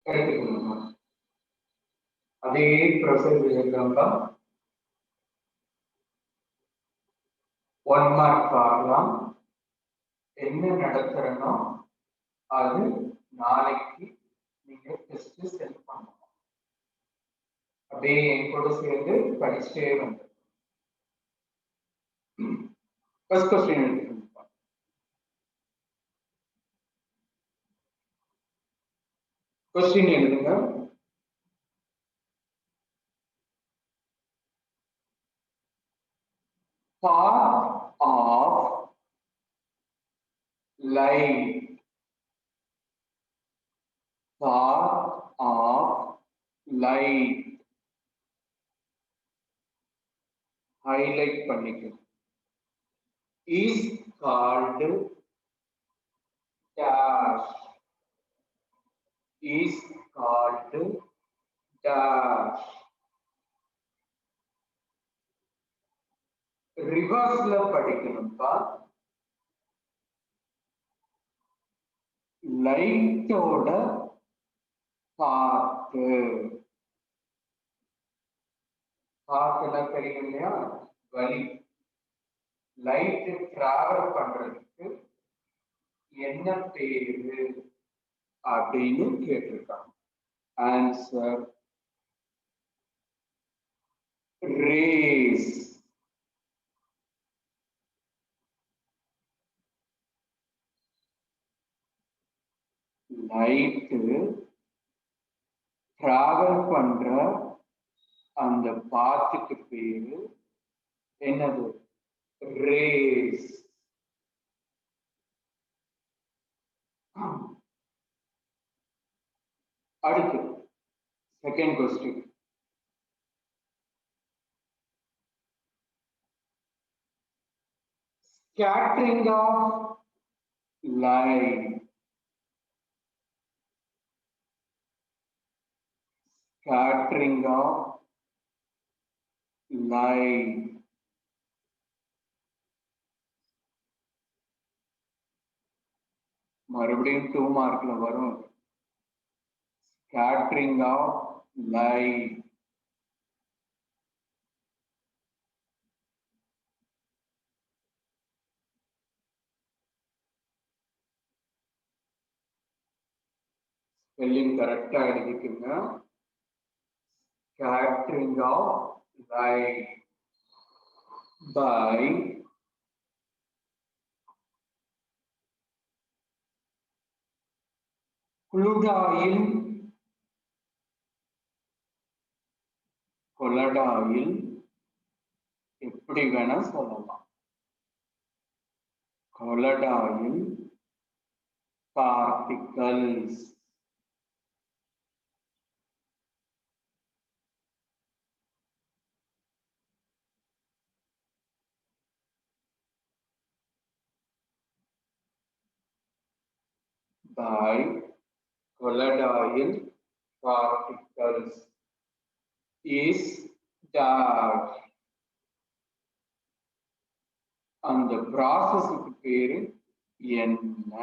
எடுத்துக்கணுமா? அதே ப்ரொசீஜர் தான் 1 மார்க் பார்க்கலாம். என்ன நடத்துறனோ அது நாளைக்கு நீங்க டெஸ்ட் சென்ட் பண்ணணும். அப்படியே என் கூட சேர்ந்து படிச்சுட்டே வந்து ஃபர்ஸ்ட் கொஸ்டின் எடுத்துக்கணும். கொஸ்டின் எழுதுங்க. Path of light. Path of light. Highlight பண்ணிக்கணும். Is called dash. Is called dash. ரிவர்ஸ்ல படிக்கணும்பா. லைட்டோட பாத்து பாத்துலாம் தெரியும் இல்லையா? வழி. லைட் டிராவல் பண்றதுக்கு என்ன பேரு அப்படின்னு கேட்டிருக்காங்க. Answer race. லைட்டு டிராவல் பண்ற அந்த பாத்துக்கு பேரு என்னது? ரேஸ். அடுத்து second question. Scattering of light. Scattering of light. மறுபடியும் 2 மார்க்ல வரும். Scattering of light. ஸ்பெல்லிங் கரெக்டா எழுதிக்கங்க. Scattering of light by குளுடாயில் கொலடாயில் எப்படி வேணா சொல்லலாம். கொலடாயில் particles. by colloidal particles is dash. அந்த ப்ராசஸுக்கு பேரு என்ன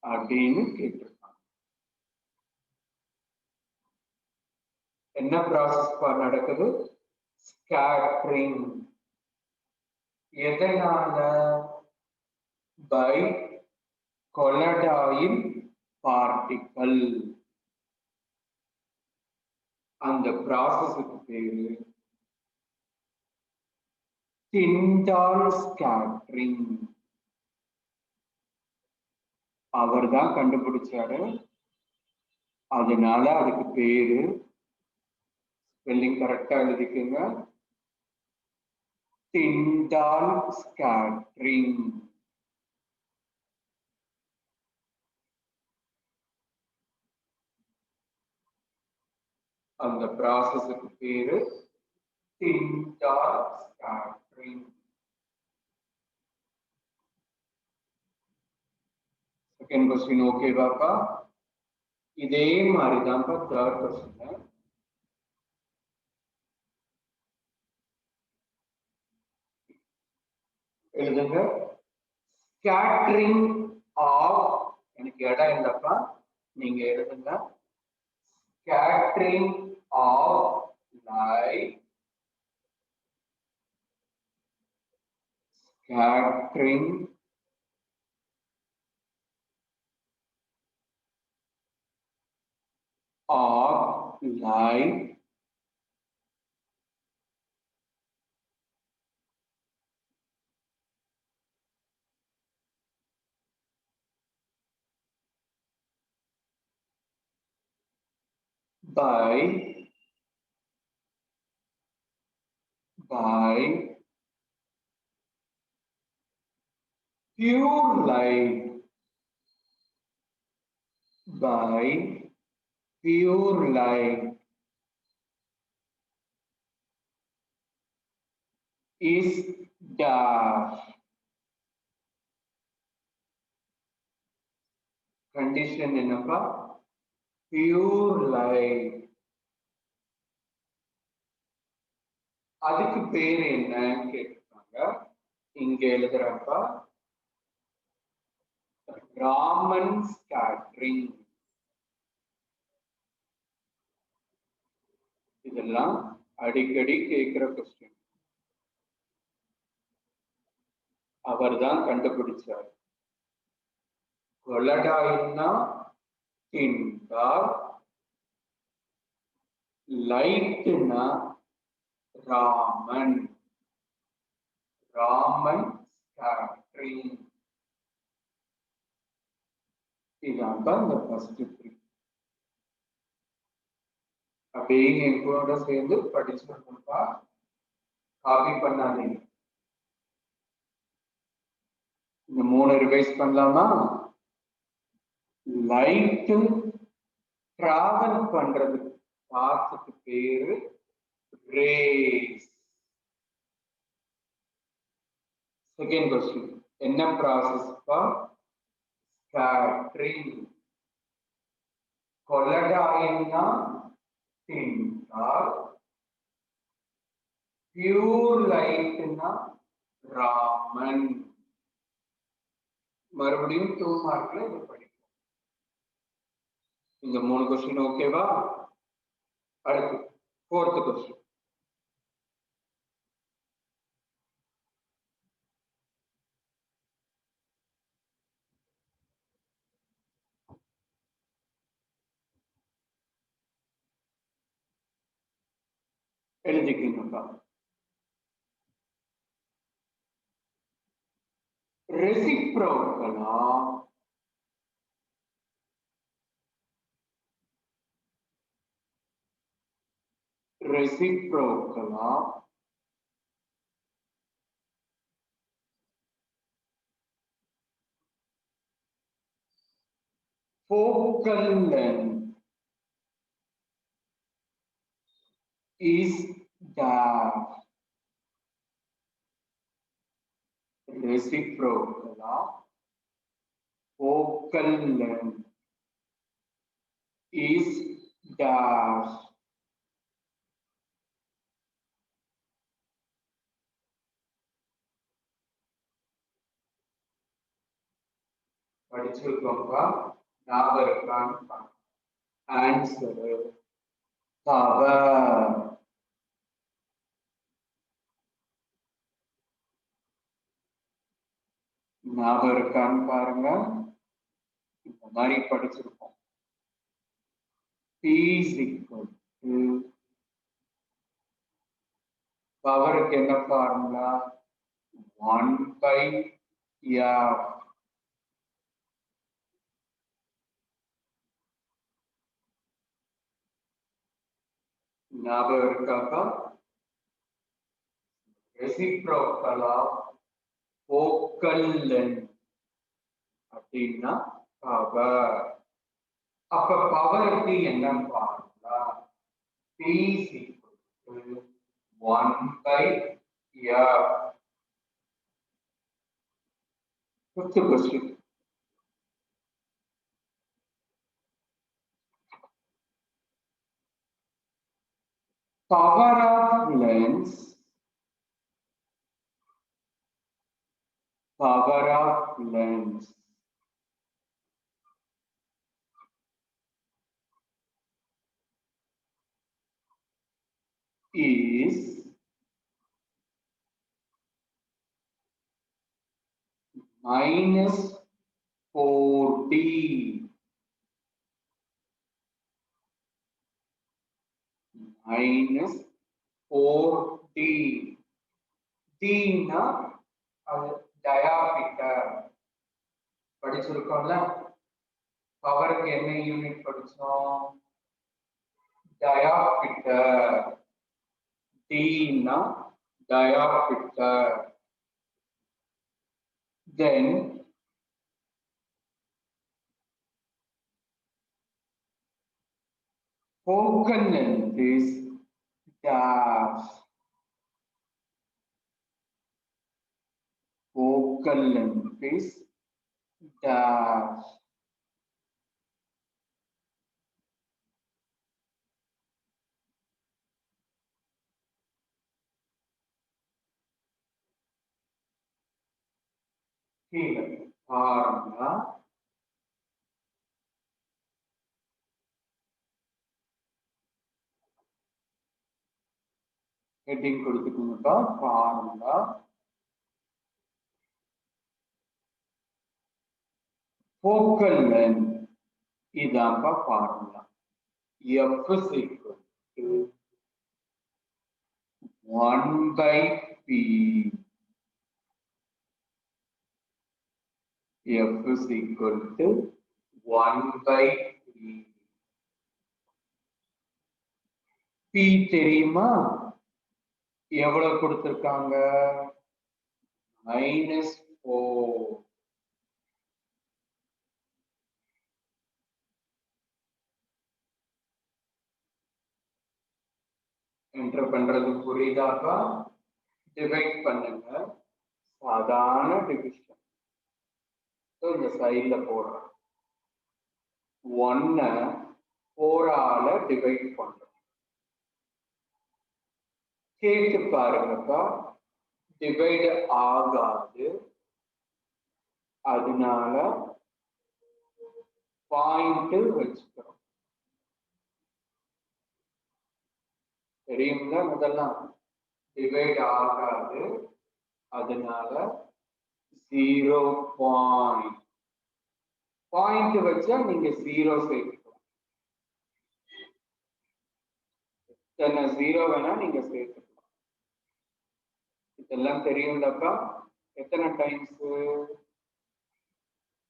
அப்படின்னு கேட்டிருக்காங்க. என்ன ப்ராசஸ் நடக்குது? ஸ்கேட்டரிங். எதனால? By colloidal particle. அந்த ப்ராசஸுக்கு பேரு டிண்டால் ஸ்கேட்டரிங். அவர் தான் கண்டுபிடிச்சாரு. அதனால அதுக்கு பேரு, ஸ்பெல்லிங் கரெக்டா எழுதிக்கங்க, டிண்டால் ஸ்கேட்டரிங். அந்த ப்ராசஸுக்கு பேரு Tyndall scattering. Second question okay பாப்பா? இதே மாதிரிதான் தேர்ட் கொஸ்டின். எழுதுங்க. ஸ்கேட்டரிங் ஆஃப், எனக்கு இடம் இல்லப்பா, நீங்க எழுதுங்க. scattering of light, scattering of light by pure light, by pure light is dash. Condition என்னப்பா? Pure light. அதுக்கு பேர் என்னன்னு கேட்டிருக்காங்க. இங்க எழுதுறப்ப ராமன் ஸ்கேட்டரிங். இதெல்லாம் அடிக்கடி கேட்கிற கொஸ்டின். அவர் தான் கண்டுபிடிச்சார். கொலடாயின்னா திண்டார், லைட்னா ராமன், ராமன் ஸ்கேட்டரிங். இதான் தான் இந்த ஃபர்ஸ்ட் த்ரீ. அப்படியே என் கூட சேர்ந்து படிச்சுருப்பா, காப்பி பண்ணாதீங்க. இந்த 3 ரிவைஸ் பண்ணலாமா? லைட் டிராவல் பண்றது பாத்துக்கு பேரு ரேஸ். செகண்ட் क्वेश्चन, என்ன ப்ராசஸ் பா? ஸ்கேட்டரிங். கொலடாயின்னா திண்டார், பியூர் லைட்னா ராமன். மறுபடியும் 2 மார்க்ல இது படிக்கும். இந்த 3 क्वेश्चन ஓகேவா? அடுத்து 4th क्वेश्चन. எழுதிக்கீங்கப்பா. ரெசிப்ரோக்கலா focal length is dash. Reciprocal focal length is dash. படிச்சிருக்கோம்ப்பா, ஞாபகம் இருக்கான்னு ஆன்சர் பவர். ஞாபகம் இருக்கான்னு பாருங்க. இந்த மாதிரி படிச்சிருக்கோம். P is equal to பவருக்கு என்ன ஃபார்முலா? 1/f. ஞாபகம் இருக்காப்பா? ரெசிப்ரோக்கல் ஆஃப் focal length அப்படின்னா பவர். அப்ப பவருக்கு என்ன formula? P is equal to 1/f. 5th question. Power of lens, power of lens is minus 4D. Minus 4D. D na diameter. படிச்சிருக்கோம்ல பவருக்கு என்ன unit படிச்சோம் diameter. D na diameter. Then focal length is dash. Focal length is dash. கீழே formula heading கொடுத்துக்கோங்கப்பா formula focal length இதான்ப்பா formula F is equal to 1 by P. F is equal to 1 by P. P தெரியுமா எவ்வளவு கொடுத்திருக்காங்க -4. Enter பண்றது புரியுதாப்பா divide பண்ணுங்க சாதாரண division இந்த சைட்ல போடுறேன் 1 4 டிவைட் பண்றோம் கேட்டு பாருங்கப்பா டிவைட் ஆகாது அதனால பாயிண்ட் வச்சுக்கிறோம் தெரியுங்களா முதல்லாம் டிவைட் ஆகாது அதனால 0 பாயிண்ட் வச்சா நீங்க 0 சேர்த்துக்கலாம் எத்தனை 0 வேணா நீங்க சேர்த்துக்கலாம் இதெல்லாம் தெரியும்லப்பா எத்தனை டைம்ஸ்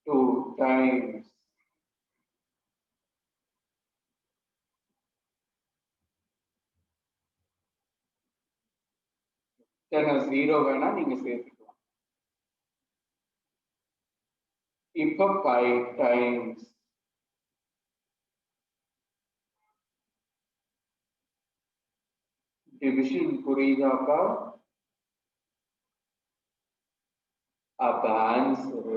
2 டைம்ஸ் எத்தனை 0 வேணா நீங்க சேர்த்துக்கலாம் இப்ப 5 டைம்ஸ் டிவிஷன் புரியுதாப்பா அப்ப ஆன்சர்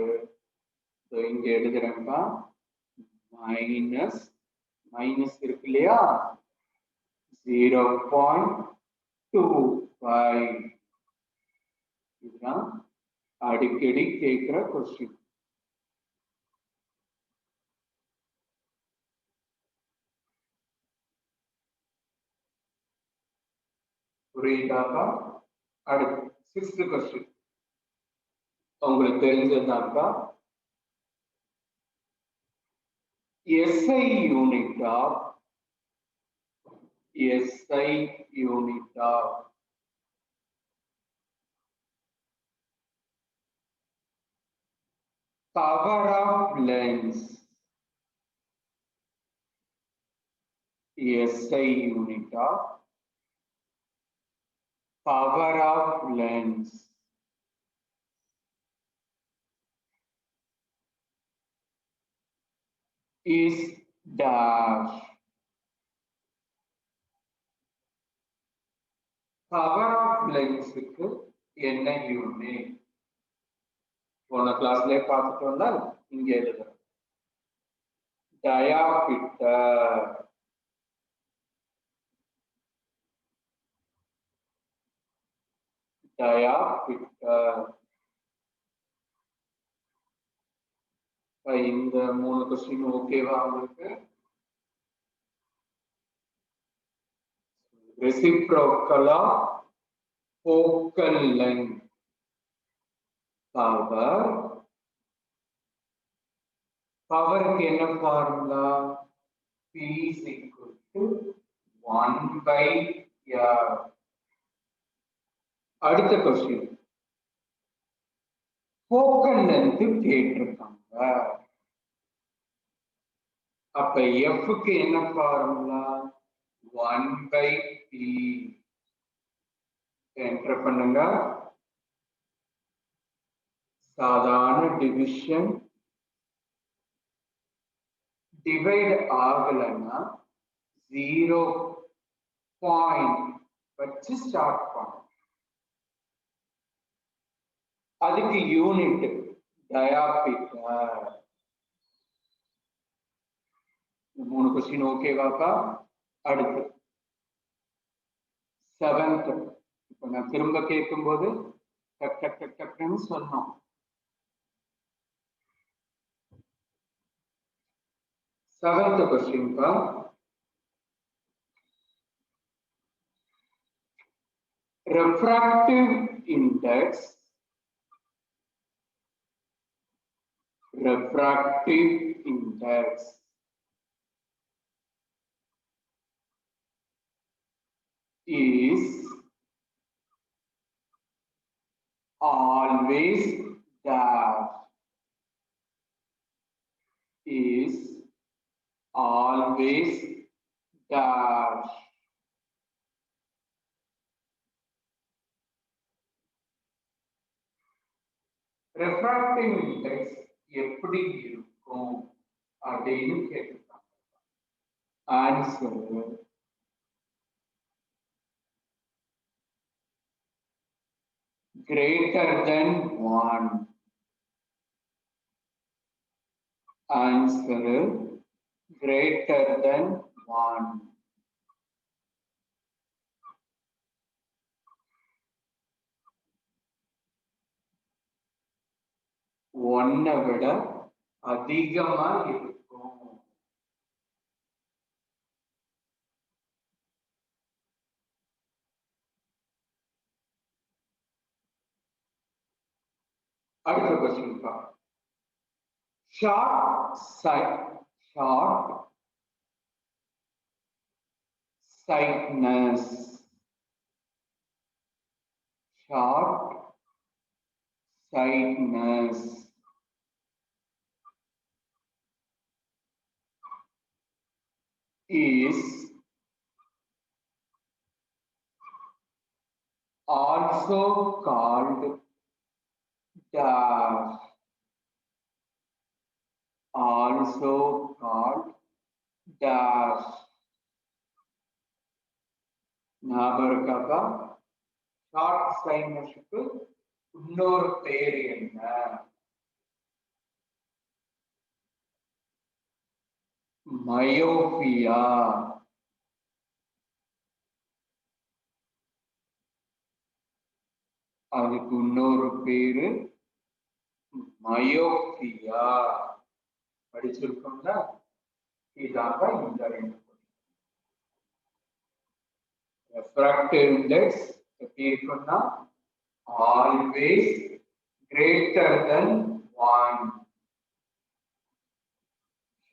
இங்க எழுதுறேன்ப்பா மைனஸ் மைனஸ் இருக்கு இல்லையா 0.25 இதுதான் அடிக்கடி கேட்கிற கொஸ்டின் புரியுதாப்பா அடுத்து 6th கொஸ்டின் உங்களுக்கு தெரிஞ்சதாப்பா SI unit of power of lens SI unit of power of lens is dash. Power of lens க்கு என்ன யூனிட் போன கிளாஸ்ல பார்த்துட்டு வந்தால் இங்க எழுதுறேன் diameter இந்த 3 கொஸ்டின் ஓகேவா உங்களுக்கு reciprocal of focal length power. Power க்கு என்ன formula? P is equal to 1 by R. அடுத்த கொஸ்டின், focal length கேட்டிருக்காங்க. அப்ப F க்கு என்ன ஃபார்முலா? 1 by P. என்டர் பண்ணுங்க. சாதாரண டிவிஷன் டிவைட் ஆகலன்னா 0 பாயிண்ட் வச்சு ஸ்டார்ட் பண்ணும். அதுக்கு யூனிட் டயாபீட்டர். 3 கொஸ்டின் ஓகேவாப்பா? அடுத்து 7th. இப்ப நான் திரும்ப கேட்கும் போது டக் டக் டக் டக்னு சொன்னோம். 7th கொஸ்டின் பா. refractive index is always dash. Is always dash. refractive index எப்படி இருக்கும் அப்படின்னு கேட்டிருக்காங்க. Answer greater than 1. Answer greater than 1. ஒன்னை விட அதிகமா இருக்கும். அடுத்த கொஸ்டின் பா. short sightness is also called dash. ஞாபகம் இருக்காப்பா? ஷார்ட் சைனஸுக்கு இன்னொரு பேர் என்ன? மயோபியா. அதுக்கு இன்னொரு பேரு மயோபியா. படிச்சிருக்கோம்ல? இதாக இந்த 2 refractive index எப்படி இருக்கும்னா always greater than 1.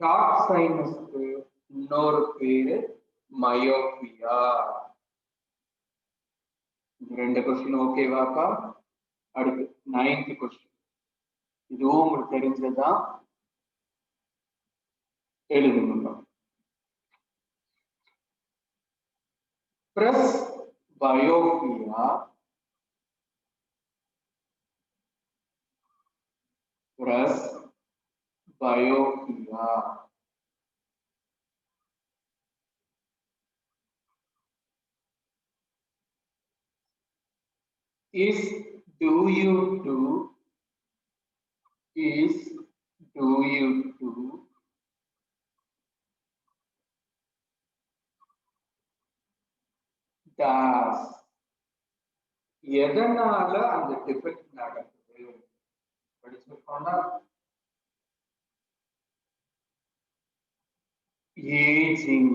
short sinusக்கு இன்னொரு பேரு மயோபியா. 2 கொஸ்டின் ஓகேவாப்பா? அடுத்து 9th கொஸ்டின். இதுவும் உங்களுக்கு தெரிஞ்சதுதான், எழுதுங்க. presbyopia is due to dash. எதனால அந்த டிஃபெக்ட் நடக்குது? படிச்சிருக்கோம்னா aging.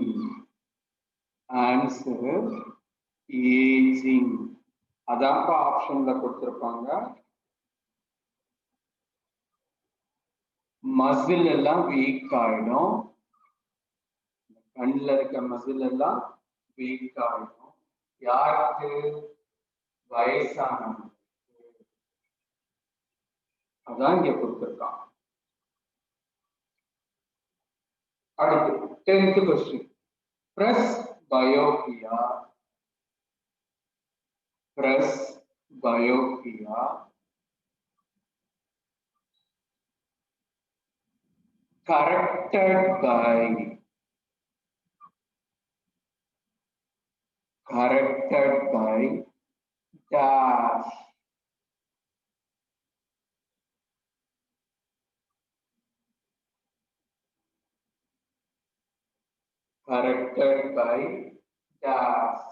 Answer ageing. அதான்ப்பா ஆப்ஷன்ல கொடுத்திருப்பாங்க. மசில் எல்லாம் வீக் ஆயிடும். கண்ணில் இருக்க மசில் எல்லாம் வீக் ஆயிடும். யாருக்கு? வயசானவங்க. அதான் இங்க கொடுத்திருக்காங்க. அடுத்து 10th question. presbyopia corrected by dash. corrected by dash.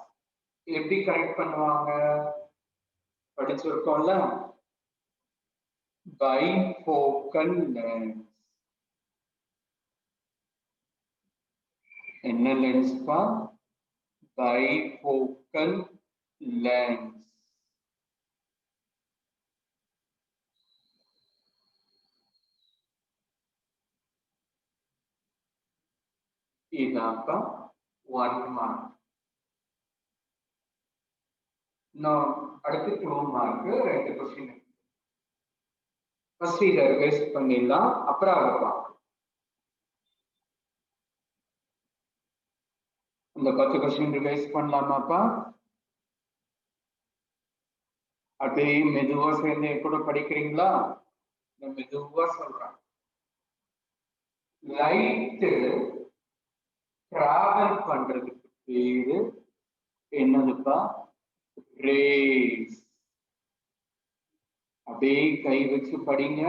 எப்படி கரெக்ட் பண்ணுவாங்க? படிச்சிருக்கோம்ல, bifocal lens. என்ன லென்ஸ்பா? bifocal lens. இதாப்பா 1 மார்க். அடுத்து 2 மார்க். 2 கொஸ்டின். ஃபர்ஸ்ட் இதை ரிவைஸ் பண்ணிடலாம், அப்புறம் அதை பார்க்கலாம். இந்த 10 கொஸ்டின் ரிவைஸ் பண்ணலாமாப்பா? அப்படியே மெதுவா சேர்ந்து கூட படிக்கிறீங்களா? மெதுவா சொல்றேன். லைட் டிராவல் பண்றதுக்கு பேரு என்னதுப்பா? ரேஸ். அப்படியே கை வச்சு படிங்க.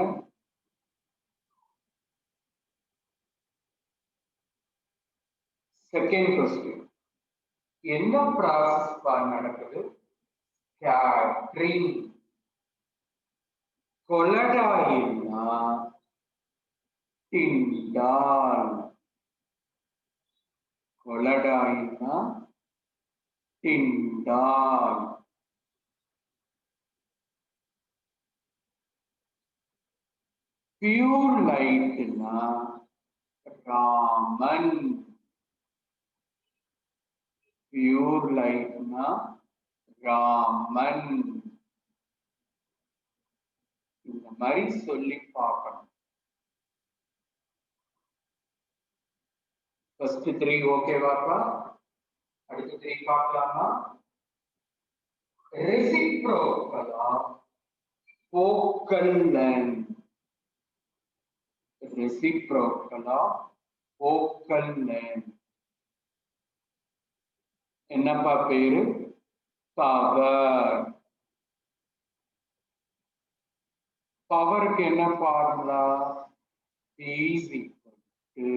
Second question. என்ன ப்ராசஸ் நடக்குது? ஸ்கேட்டரிங். கொலடாயில்னா டிண்டால். கொலடாயில்னா டிண்டால். பியூர் லைட்னா ராமன். பியூர் லைட்னா ராமன். இந்த மாதிரி சொல்லி பார்க்கணும். ஃபர்ஸ்ட் 3 ஓகேவாப்பா? அடுத்து 3 பார்க்கலாமா? ரெசிப்ரோக்கலா ஃபோக்கல் லென்த். ரெசிப்ரோக்கலா ஃபோக்கல் லென்த். என்னப்பா பேரு? பவர். பவருக்கு என்ன formula? P is equal to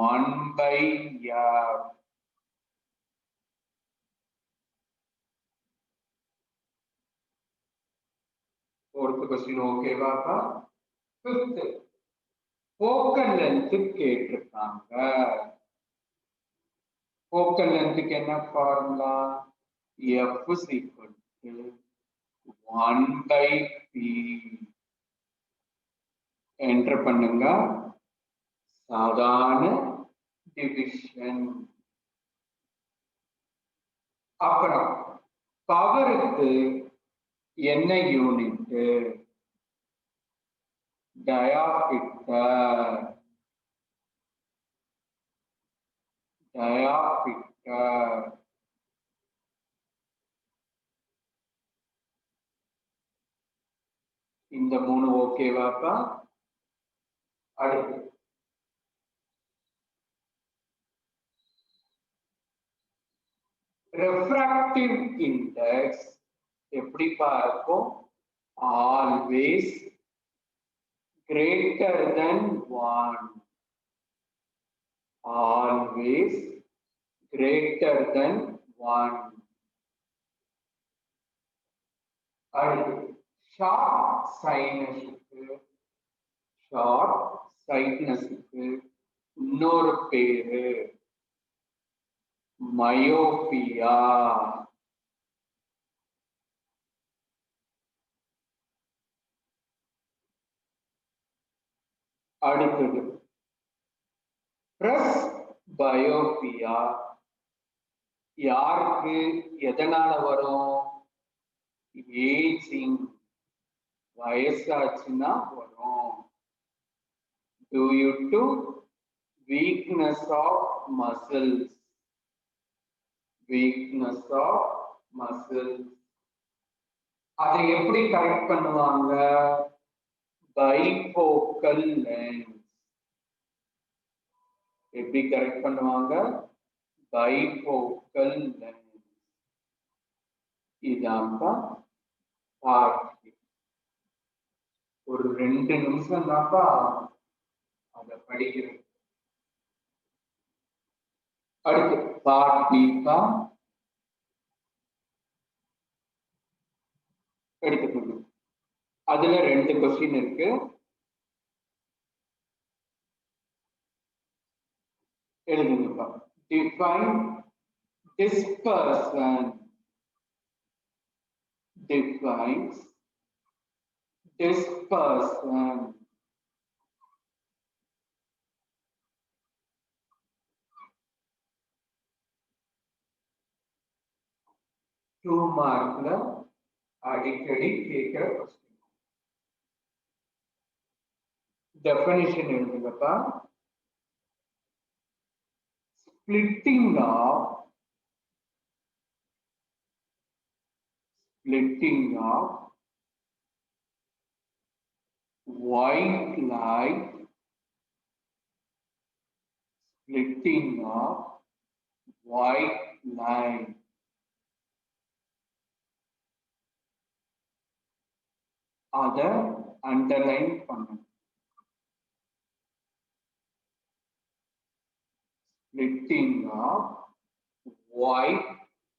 1 by F. fourth question ஓகேவாப்பா? fifth ஃபோக்கல் லென்த் கேட்டிருக்காங்க. ஃபோக்கல் லென்த்துக்கு என்ன formula? F is equal to 1 by P. Enter பண்ணுங்க. சாதாரண டிவிஷன். அப்புறம் பவருக்கு என்ன யூனிட்? டயாபீட்டர். டயாபீட்டர். இந்த 3 ஓகேவாப்பா? அடுத்து refractive index எப்படிப்பா இருக்கும்? Always greater than 1. Always greater than 1. அடுத்து ஷார்ட் சைட்னஸுக்கு இன்னொரு பேரு myopia. அடுத்தது presbyopia. யாருக்கு எதனால வரும்? ஏஜிங், வயசாச்சுன்னா வரும். due to weakness of muscles. weakness of muscles. அதை எப்படி கரெக்ட் பண்ணுவாங்க? Bifocal lens. எப்படி கரெக்ட் பண்ணுவாங்க? Bifocal lens. இதான் பார்ட். ஒரு 2 நிமிஷம் தான்ப்பா அதை படிக்கிறது. அடுத்து பார்ட் பீப்பா எடுத்துக்கொண்டு அதுல 2 கொஸ்டின் இருக்கு. எழுதுங்கப்பா. Define dispersion. defines dispersion. 2 மார்க்ல அடிக்கடி கேட்கிற கொஸ்டின். டெஃபினிஷன் எழுதுங்கப்பா. splitting of white light, splitting of white light. அதை அண்டர்லைன் பண்ணணும். splitting of white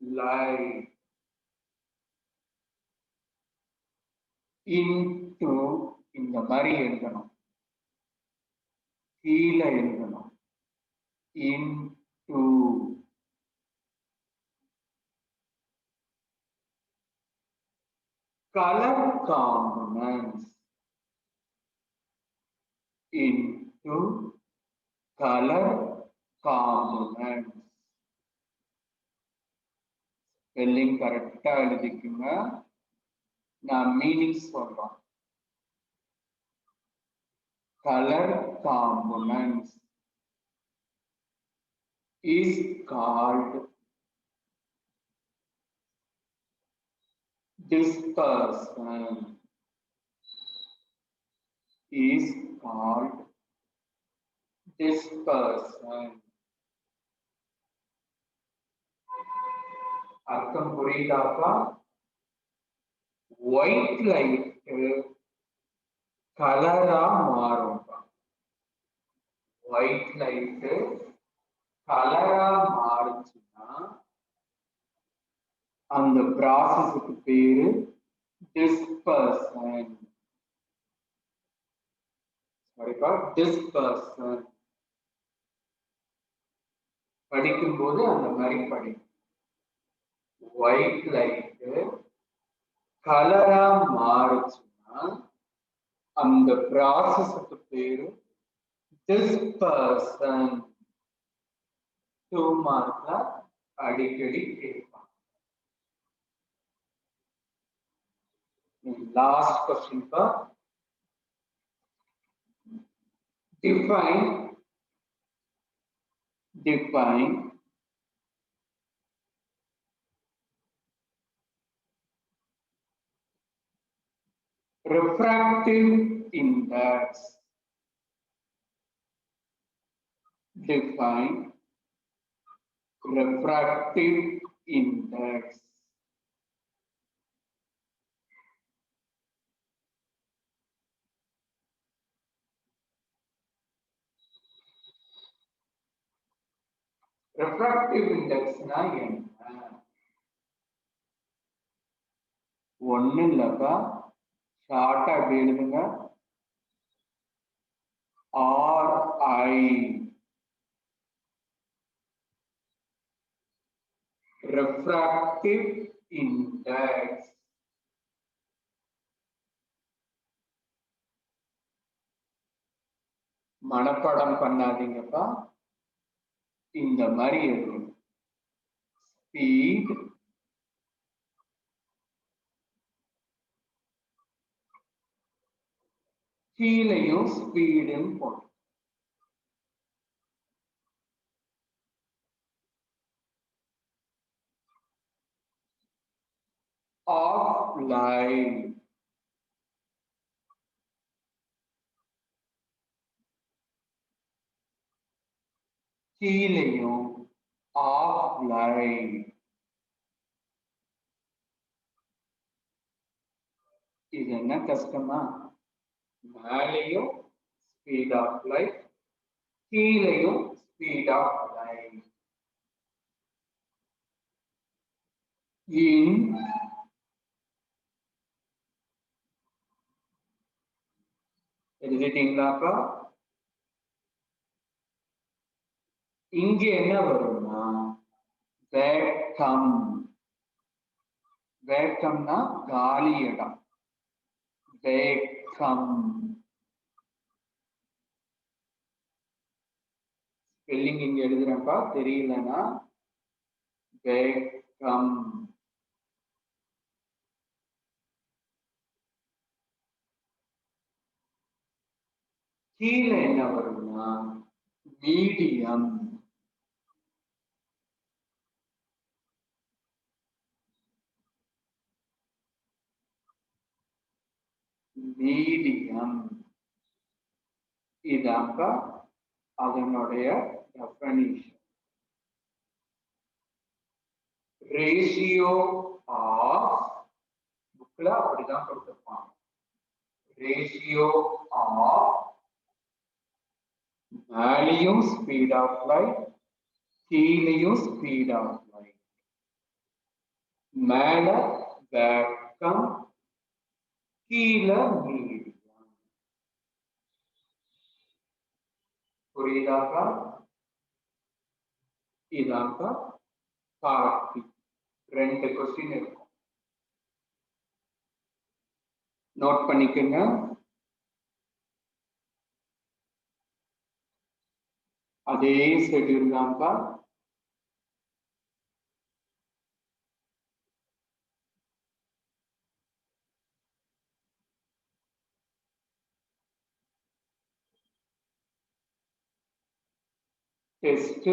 light into, இந்த மாதிரி எழுதணும், கீழே எழுதணும், into color components, into color components. Spelling கரெக்டா எழுதிக்குங்க. நான் மீனிங் சொல்றேன். color components is called dispersion. is called dispersion. அர்த்தம் புரியுதாப்பா? ஒயிட் லைட் கலரா மாறும்பா. ஒயிட் லைட் கலரா மாறுச்சுன்னா அந்த ப்ராசஸுக்கு பேரு டிஸ்பர்சன். சரிப்பா, டிஸ்பர்சன். படிக்கும்போது அந்த மாதிரி படிக்கும். ஒயிட் லைட் கலரா மாறுச்சுன்னா அந்த ப்ராசஸுக்கு பேரு டிஸ்பர்சன். 2 மார்க்ல அடிக்கடி கேட்பாங்க. லாஸ்ட் கொஸ்டின் பா. define refractive index. define refractive index. refractive index na enna? ஒண்ணு இல்லப்பா, ஷார்ட்டா அப்படி எழுதுங்க. RI. refractive index. மனப்பாடம் பண்ணாதீங்கப்பா, இந்த மாதிரி எழுதணும். ஸ்பீட் கீழையும் ஸ்பீடுன்னு போடும். ஆஃப் லைன் கீழையும் ஆஃப் லைன். இது என்ன கஷ்டமா? மேலேயும் ஸ்பீட் ஆஃப் லைட், கீழையும் ஸ்பீட் ஆஃப் லைட். இன் எழுதிட்டீங்களாப்பா? இங்க என்ன வரும்னா வேக்கம். வேக்கம்னா காலி இடம். வேக்கம். ஸ்பெல்லிங் இங்க எழுதுறேன்ப்பா, தெரியலன்னா வேக்கம். கீழே என்ன வரும்னா மீடியம். மீடியம் இதாப்பா அதனுடைய டெஃபினிஷன். ரேஷியோ ஆஃப், புக்ல அப்படிதான் கொடுத்திருப்பாங்க. ரேஷியோ ஆஃப் மேலேயும் ஸ்பீட் ஆஃப் லைட், கீழேயும் ஸ்பீட் ஆஃப் லைட். மேல வேக்கம், கீழே மீடியம். புரியுதாக்கா? இதாக்கா பார்ட்டி. 2 கொஸ்டின் இருக்கும், நோட் பண்ணிக்கங்க. அதே ஷெட்யூல் தான்ப்பா. டெஸ்ட்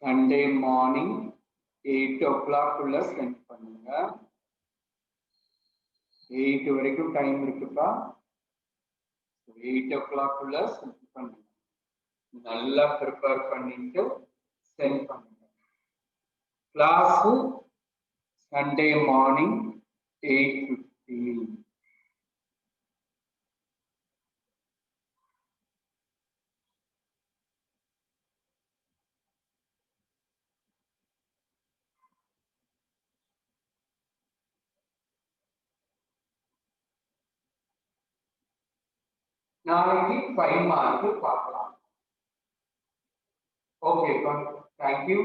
சண்டே மார்னிங் 8 o'clock உள்ள சென்ட் பண்ணுங்க. 8 வரைக்கும் டைம் இருக்குப்பா. 8 o'clock உள்ள சென்ட் பண்ணுங்க. நல்லா ப்ரிப்பேர் பண்ணிட்டு சென்ட் பண்ணுங்க. Class Sunday morning 8:15. நாளைக்கு 5 மார்க் பார்க்கலாம். ஓகேப்பா, தேங்க்யூ.